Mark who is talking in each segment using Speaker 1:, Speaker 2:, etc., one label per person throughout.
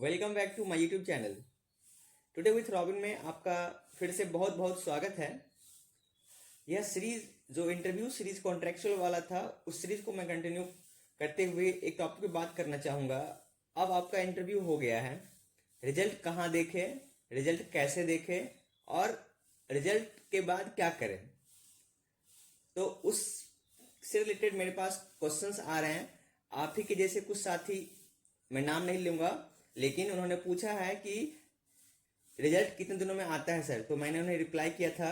Speaker 1: Welcome back to my YouTube channel. Today with Robin में आपका फिर से बहुत बहुत स्वागत है। यह सीरीज जो इंटरव्यू सीरीज कॉन्ट्रेक्चुअल वाला था, उस सीरीज को मैं कंटिन्यू करते हुए एक टॉपिक पे बात करना चाहूँगा। अब आपका इंटरव्यू हो गया है, रिजल्ट कहाँ देखें, रिजल्ट कैसे देखें और रिजल्ट के बाद क्या करें। तो उससे रिलेटेड मेरे पास क्वेश्चंस आ रहे हैं। आप ही के जैसे कुछ साथी, मैं नाम नहीं लूँगा, लेकिन उन्होंने पूछा है कि रिजल्ट कितने दिनों में आता है सर। तो मैंने उन्हें रिप्लाई किया था।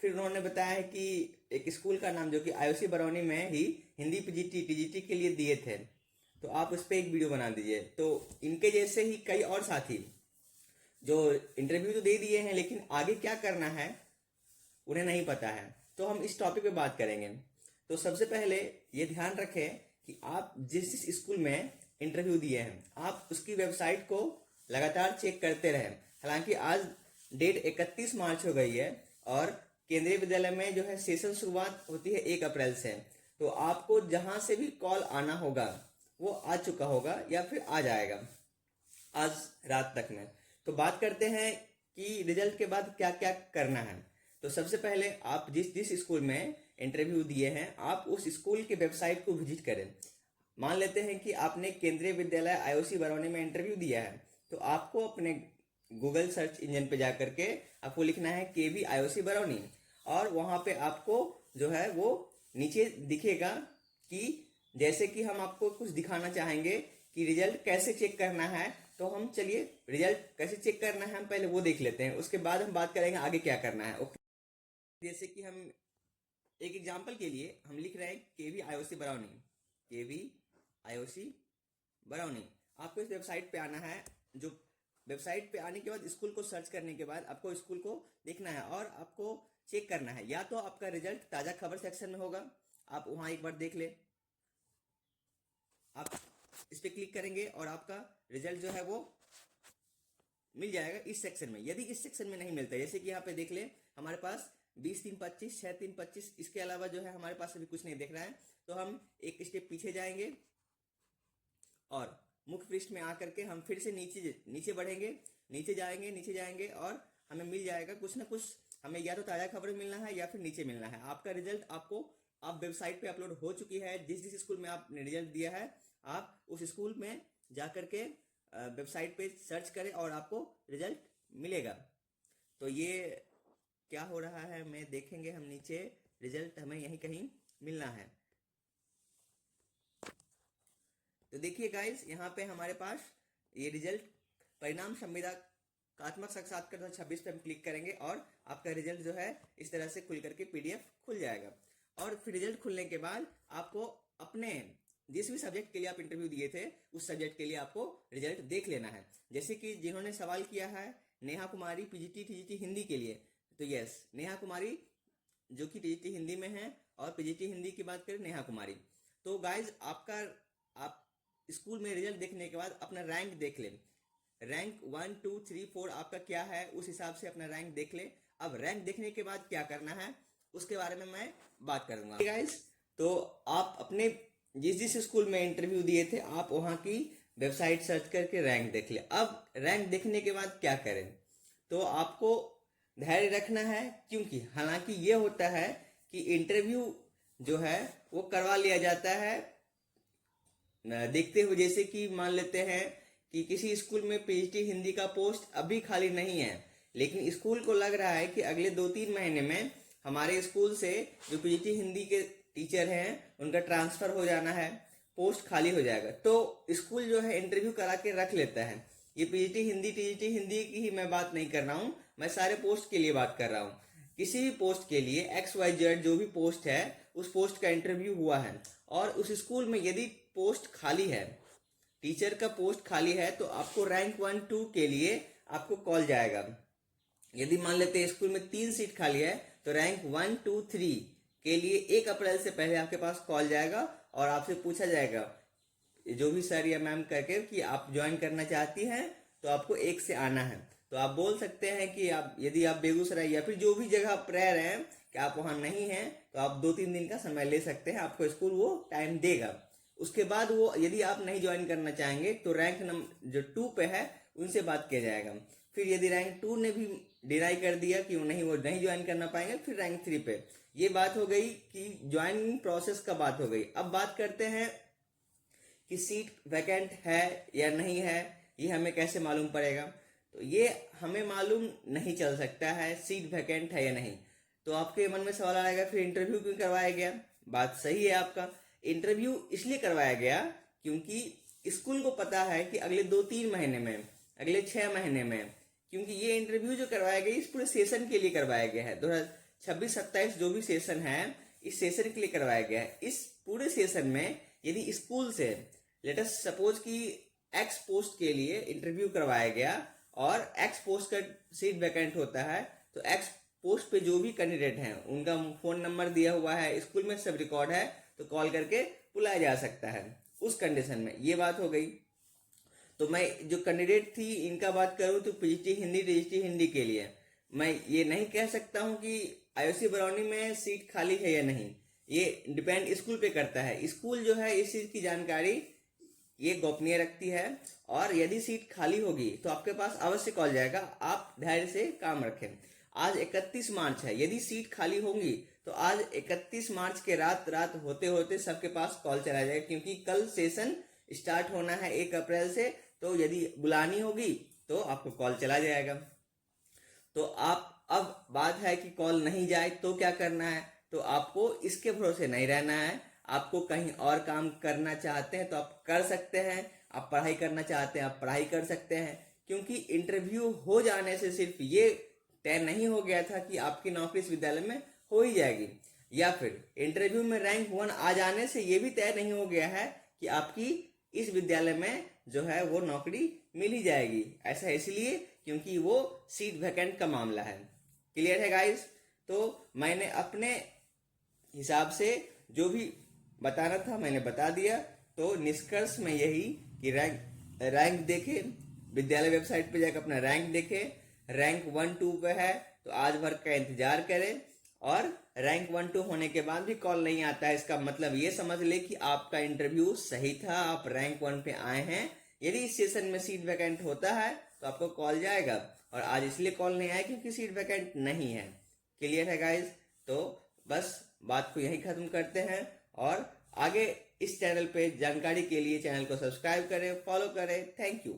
Speaker 1: फिर उन्होंने बताया है कि एक स्कूल का नाम जो कि आईओसी बरौनी में ही हिंदी पीजीटी टीजीटी के लिए दिए थे, तो आप उस पर एक वीडियो बना दीजिए। तो इनके जैसे ही कई और साथी जो इंटरव्यू तो दे दिए हैं, लेकिन आगे क्या करना है उन्हें नहीं पता है। तो हम इस टॉपिक पे बात करेंगे। तो सबसे पहले ये ध्यान रखें कि आप जिस जिस स्कूल में इंटरव्यू दिए हैं, आप उसकी वेबसाइट को लगातार चेक करते रहें। हालांकि आज डेट 31 मार्च हो गई है और केंद्रीय विद्यालय में जो है सेशन शुरुआत होती है 1 अप्रैल से। तो आपको जहां से भी कॉल आना होगा वो आ चुका होगा या फिर आ जाएगा आज रात तक में। तो बात करते हैं कि रिजल्ट के बाद क्या क्या करना है। तो सबसे पहले आप जिस जिस स्कूल में इंटरव्यू दिए हैं, आप उस स्कूल के वेबसाइट को विजिट करें। मान लेते हैं कि आपने केंद्रीय विद्यालय आईओसी बरौनी में इंटरव्यू दिया है, तो आपको अपने गूगल सर्च इंजन पे जा करके आपको लिखना है केवी आईओसी बरौनी, और वहाँ पे आपको जो है वो नीचे दिखेगा कि जैसे कि हम आपको कुछ दिखाना चाहेंगे कि रिजल्ट कैसे चेक करना है। तो हम चलिए रिजल्ट कैसे चेक करना है हम पहले वो देख लेते हैं, उसके बाद हम बात करेंगे आगे क्या करना है। ओके, जैसे कि हम एक एग्जांपल के लिए हम लिख रहे हैं केवी आईओसी बरौनी, केवी आईओसी बरौनी। आपको इस वेबसाइट पे आना है। जो वेबसाइट पे आने के बाद स्कूल को सर्च करने के बाद आपको स्कूल को देखना है और आपको चेक करना है। या तो आपका रिजल्ट ताज़ा खबर सेक्शन में होगा, आप वहाँ एक बार देख ले। आप इस पर क्लिक करेंगे और आपका रिजल्ट जो है वो मिल जाएगा इस सेक्शन में। यदि इस सेक्शन में नहीं मिलता, जैसे कि यहाँ पे देख ले हमारे पास 20-3-25, 6-3-25, इसके अलावा जो है हमारे पास अभी कुछ नहीं दिख रहा है। तो हम एक स्टेप पीछे जाएंगे और मुख्य पृष्ठ में आकर के हम फिर से नीचे नीचे बढ़ेंगे, नीचे जाएंगे और हमें मिल जाएगा कुछ ना कुछ। हमें या तो ताज़ा खबर मिलना है या फिर नीचे मिलना है। आपका रिजल्ट आपको आप वेबसाइट पे अपलोड हो चुकी है। जिस जिस स्कूल में आपने रिजल्ट दिया है, आप उस स्कूल में जा करके वेबसाइट पे सर्च करें और आपको रिजल्ट मिलेगा। तो ये क्या हो रहा है मैं देखेंगे हम नीचे, रिजल्ट हमें यहीं कहीं मिलना है। तो देखिए गाइस, यहाँ पे हमारे पास ये रिजल्ट परिणाम संविदात्मक साक्षात्कार 2026 पे हम क्लिक करेंगे और आपका रिजल्ट जो है इस तरह से खुल करके पीडीएफ खुल जाएगा। और फिर रिजल्ट खुलने के बाद आपको अपने जिस भी सब्जेक्ट के लिए आप इंटरव्यू दिए थे उस सब्जेक्ट के लिए आपको रिजल्ट देख लेना है। जैसे कि जिन्होंने सवाल किया है नेहा कुमारी पीजीटी टीजीटी हिंदी के लिए, तो यस, नेहा कुमारी जो कि टीजीटी हिंदी में है और पीजीटी हिंदी की बात करें नेहा कुमारी। तो गाइज आपका आप स्कूल में रिजल्ट देखने के बाद अपना रैंक देख लें। रैंक 1 2 3 4 आपका क्या है, उस हिसाब से अपना रैंक देख ले। अब रैंक देखने के बाद क्या करना है उसके बारे में मैं बात करूंगा गाइस। तो आप अपने जिस जिस स्कूल में इंटरव्यू दिए थे, आप वहाँ की वेबसाइट सर्च करके रैंक देख ले। अब रैंक देखने के बाद क्या करें, तो आपको धैर्य रखना है, क्योंकि हालांकि ये होता है कि इंटरव्यू जो है वो करवा लिया जाता है देखते हुए। जैसे कि मान लेते हैं कि किसी स्कूल में पीजीटी हिंदी का पोस्ट अभी खाली नहीं है, लेकिन स्कूल को लग रहा है कि अगले 2-3 महीने में हमारे स्कूल से जो पीजीटी हिंदी के टीचर हैं उनका ट्रांसफर हो जाना है, पोस्ट खाली हो जाएगा। तो स्कूल जो है इंटरव्यू करा के रख लेता है। ये पीजीटी हिंदी टीजीटी हिंदी की ही मैं बात नहीं कर रहा हूँ, मैं सारे पोस्ट के लिए बात कर रहा हूँ। किसी भी पोस्ट के लिए XYZ जो भी पोस्ट है उस पोस्ट का इंटरव्यू हुआ है और उस स्कूल में यदि पोस्ट खाली है, टीचर का पोस्ट खाली है, तो आपको रैंक 1-2 के लिए आपको कॉल जाएगा। यदि मान लेते हैं स्कूल में 3 सीट खाली है, तो रैंक 1-2-3 के लिए 1 अप्रैल से पहले आपके पास कॉल जाएगा और आपसे पूछा जाएगा जो भी सर या मैम करके कि आप ज्वाइन करना चाहती हैं तो आपको 1 से आना है। तो आप बोल सकते हैं कि आप यदि आप बेगूसराय या फिर जो भी जगह आप रह रहे हैं कि आप वहाँ नहीं हैं, तो आप 2-3 दिन का समय ले सकते हैं, आपको स्कूल वो टाइम देगा। उसके बाद वो यदि आप नहीं ज्वाइन करना चाहेंगे तो रैंक नंबर जो 2 पे है उनसे बात किया जाएगा। फिर यदि रैंक 2 ने भी डिनाई कर दिया कि वो नहीं ज्वाइन करना पाएंगे, फिर रैंक 3 पे। ये बात हो गई कि ज्वाइनिंग प्रोसेस का बात हो गई। अब बात करते हैं कि सीट वैकेंट है या नहीं है, ये हमें कैसे मालूम पड़ेगा। तो ये हमें मालूम नहीं चल सकता है सीट वैकेंट है या नहीं। तो आपके मन में सवाल आएगा फिर इंटरव्यू क्यों करवाया गया। बात सही है आपका, इंटरव्यू इसलिए करवाया गया क्योंकि स्कूल को पता है कि अगले 2-3 महीने में, अगले 6 महीने में, क्योंकि ये इंटरव्यू जो करवाया गया इस पूरे सेशन के लिए करवाया गया है। 2026-27 जो भी सेशन है इस सेशन के लिए करवाया गया है। इस पूरे सेशन में यदि स्कूल से लेट अस सपोज कि एक्स पोस्ट के लिए इंटरव्यू करवाया गया और एक्स पोस्ट का सीट वैकेंट होता है, तो एक्स पोस्ट पे जो भी कैंडिडेट हैं उनका फोन नंबर दिया हुआ है, स्कूल में सब रिकॉर्ड है, तो कॉल करके बुलाया जा सकता है उस कंडीशन में। ये बात हो गई। तो मैं जो कैंडिडेट थी इनका बात करूं तो पीजीटी हिंदी, टीजीटी हिंदी के लिए मैं ये नहीं कह सकता हूं कि आईओसी बरौनी में सीट खाली है या नहीं। ये डिपेंड स्कूल पे करता है। स्कूल जो है इस चीज की जानकारी ये गोपनीय रखती है, और यदि सीट खाली होगी तो आपके पास अवश्य कॉल जाएगा। आप धैर्य से काम रखें। आज 31 मार्च है, यदि सीट खाली होंगी तो आज 31 मार्च के रात होते होते सबके पास कॉल चला जाएगा, क्योंकि कल सेशन स्टार्ट होना है 1 अप्रैल से। तो यदि बुलानी होगी तो आपको कॉल चला जाएगा। तो आप अब बात है कि कॉल नहीं जाए तो क्या करना है। तो आपको इसके भरोसे नहीं रहना है। आपको कहीं और काम करना चाहते हैं तो आप कर सकते हैं, आप पढ़ाई करना चाहते हैं आप पढ़ाई कर सकते हैं, क्योंकि इंटरव्यू हो जाने से सिर्फ ये तय नहीं हो गया था कि आपकी नौकरी इस विद्यालय में हो ही जाएगी, या फिर इंटरव्यू में रैंक 1 आ जाने से ये भी तय नहीं हो गया है कि आपकी इस विद्यालय में जो है वो नौकरी मिल ही जाएगी। ऐसा इसलिए क्योंकि वो सीट वैकेंट का मामला है। क्लियर है गाइस। तो मैंने अपने हिसाब से जो भी बताना था मैंने बता दिया। तो निष्कर्ष में यही कि रैंक देखे, विद्यालय वेबसाइट पे जाकर अपना रैंक देखे। रैंक 1-2 पे है तो आज भर का इंतजार करें, और रैंक 1-2 होने के बाद भी कॉल नहीं आता है, इसका मतलब ये समझ ले कि आपका इंटरव्यू सही था, आप रैंक 1 पे आए हैं। यदि इस सेशन में सीट वैकेंट होता है तो आपको कॉल जाएगा, और आज इसलिए कॉल नहीं आया क्योंकि सीट वैकेंट नहीं है। क्लियर है गाइज। तो बस बात को यही खत्म करते हैं, और आगे इस चैनल पे जानकारी के लिए चैनल को सब्सक्राइब करें, फॉलो करें। Thank you.